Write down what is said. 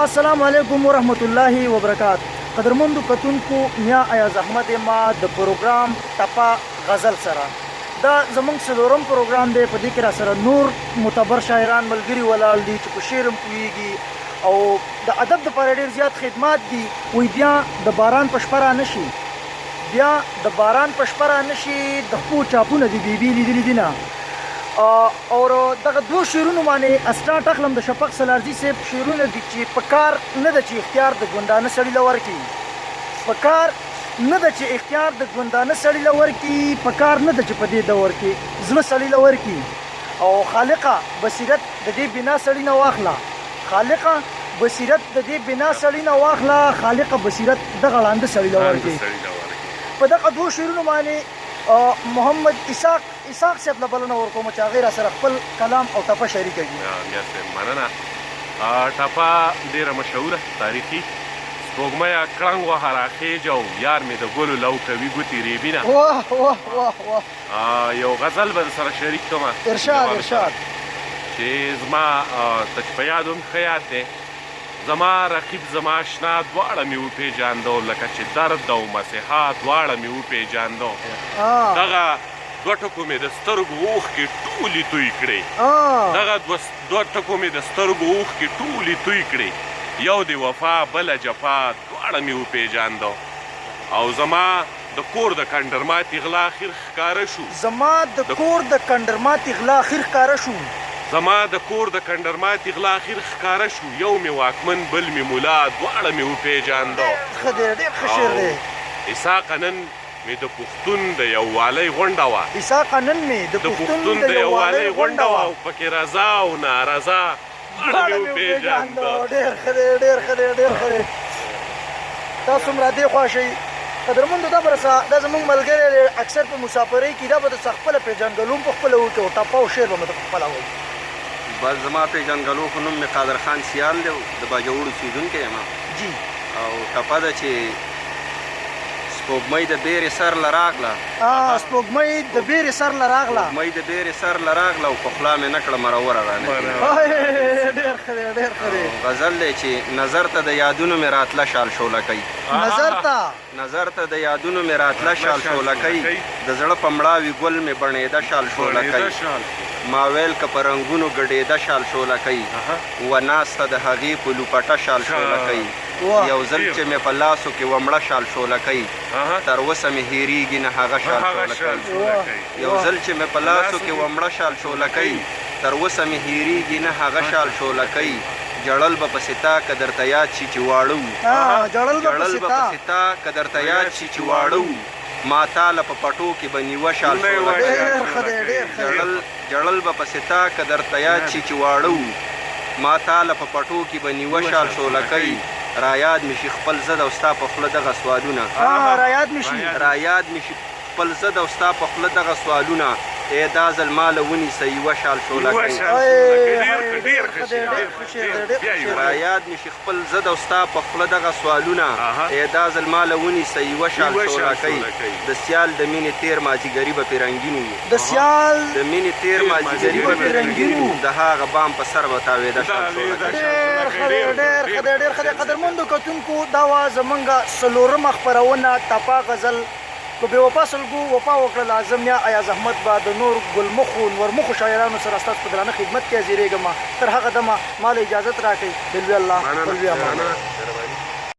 السلام علیکم ورحمت الله وبرکات. قدرمندو کتونکو میا ایاز احمد ما د پروګرام ټپا غزل سره دا زمونږ څلورم پروګرام دی. په دې کې را سره نور معتبر شاعران ملګري ولاړ دي چې په شعر هم پوهېږي او د ادب دپاره ډېر زیات خدمات دي. وایي بیا د باران په شپه رانشي، بیا د باران په شپه رانشي، د خپو چاپونه دي بیبي لیدلي دي نه. اور دغه دوه شعرونو باندې اسټارټ اخلم د شفق سلارزي صاحب شعرونه دي چې په کار نه ده چې اختیار د ګوندانه سړي له ورکړي، په کار نه ده چې اختیار د ګوندانه سړي له ورکړي، په کار نه ده چې په دې دور کې زړه سړي له ورکړي. او خالقه بصیرت د دې بنا سړي نه واخله، خالقه بصیرت د دې بنا سړي نه واخله، خالقه بصیرت دغه ړانده سړي له ورکړي. په دغه دوه شعرونو باندې محمد اسحاق صاحب له بلنه ورکوم چې هغې را سره خپل کلام او ټپه شریکه کړي. بیا صاحب مننه. ټپه ډېره مشهوره تاریخي سپوږمۍ کړنګ وهه راخېجه او یار مې د ګلو لو کوي ګوتې ریبینه. واه واه واه واه. یو غزل به سره شریک کومه ارشاد چې زما ته چې په یاد هم ښه یاد دی، زما رقیب زما اشنا دواړه مې وپېژاندو، لکه چې درد او مسیحا دواړه مې وپېژاندو. دغه دوه ټکو مې د سترګو اوښکې ټولې توی کړې، دغه دوه ټکو مې د سترګو اوښکې ټولې توی کړې، یو د وفا بله جفا دواړه مې وپېژاندو. او زما د کور د کنډرماتې غلا خیر ښکاره شو، زما د کور د کنډرماتې غلا خیر ښکاره شو، زما د کور د کنډرماتې غلا خیر ښکاره شو، یو مې واکمن بل مې ملا دواړه مې وپېژاندو. ښه دی، ډېر ښه شعر دی. اسحاقه نن مې د پښتون د یووالۍ غونډه وه، اسحاقه نن مې د پښتون د یووالۍ غونډه وه او پکې رضا او نارضا دواړه مې وپېژاندو. ډېر ښه دی، ډېر ښه دی، ډېر ښه دی. تاسو هم را دې خوا شئ. قدرمندو دا به دا زموږ ملګری دی، اکثر په مسافرۍ کې دا به درڅه خپله پېژندګلو هم په خپله وکړي او ټپه او شعر به مې ته په خپله وایي. بس زما پېژندګلو خو نوم مې قادر خان سیال دی، د باجوړ اوسېدونکی یم جی. او ټپه ده چې سپوږمۍ د بیرې سر له راغله، سپوږمۍ د بیرې سر له راغله، سپوږمۍ د بیرې سر له راغله او په خوله مې نه کړه مروره رانه. ډېر ښه دی، ډېر ښه دی. غزل دی چې نظر ته د یادونو مې راتله شال شوله کوي، نظر ته د یادونو مې راتله شال شوله کوي، د زړه په مړاوي ګل مې بڼېده شال شوله کوي، ما ویل که په رنګونو ګډېده شال شوله کوي، و ناسته د هغې په لوپټه شال شوله کوي، یو ځل چې مې په لاسو کې ومړه شال شوله کوي، تر اوسه مې هېرېږي نه هغه شال شوله کوي، یو ځل چې مې په لاسو کې ومړه شال شوله کوي، تر اوسه مې هېرېږي نه هغه شال شوله کوي، جړل به پسې تا که درته یاد شي چې واړه وو، جړل به پسې تا که درته یاد شي چې واړه وو، ما تاله په پټو کې به نیوه شال شوله کوي، جړل به پسې تا که درته یاد شي چې واړه وو، ما تاله په پټو کې به نیوه شال شوله کوي، را یاد مې شي خپل زد او ستا په خوله دغه سوالونه، را یاد مې شي خپل زد او ستا په خوله دغه سوالونه، ای دا ځل ما له ونیسه یوه شال شوله کوي، را یاد مې شي خپل زد او ستا په خوله دغه سوالونه، ای دا ځل ما له ونیسه یوه شال شوله کوي، د سیال د مینې تېر مازدیګري به پرې رنګین وو، د سیال د مینې تېر مازدیګري به پرې رنګین وو، د هغه بام په سر به تاوېده شال شوله کوي. ډېر ښه دی، ډېر ښه دی، ډېر ښه دی. قدرمندو کتونکو دا وه زمونږ څلورمه خپرونه ټپه غزل. که بې وفا سلګو وفا وکړه لازم یا ایاز احمد به د نور ګلمخو نورمخو شاعرانو سره ستاسو په درانه خدمت کې حاضرېږم. تر هغه دمه ما له اجازت راکړئ. دلوي الله، دلوي امان.